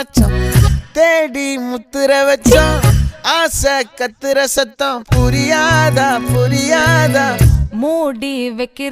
மச்சான் தேடி முத்துற வச்சான் ஆசை கத்துற சத்தம் புரியாதா புரியாதா மூடி வைக்கிற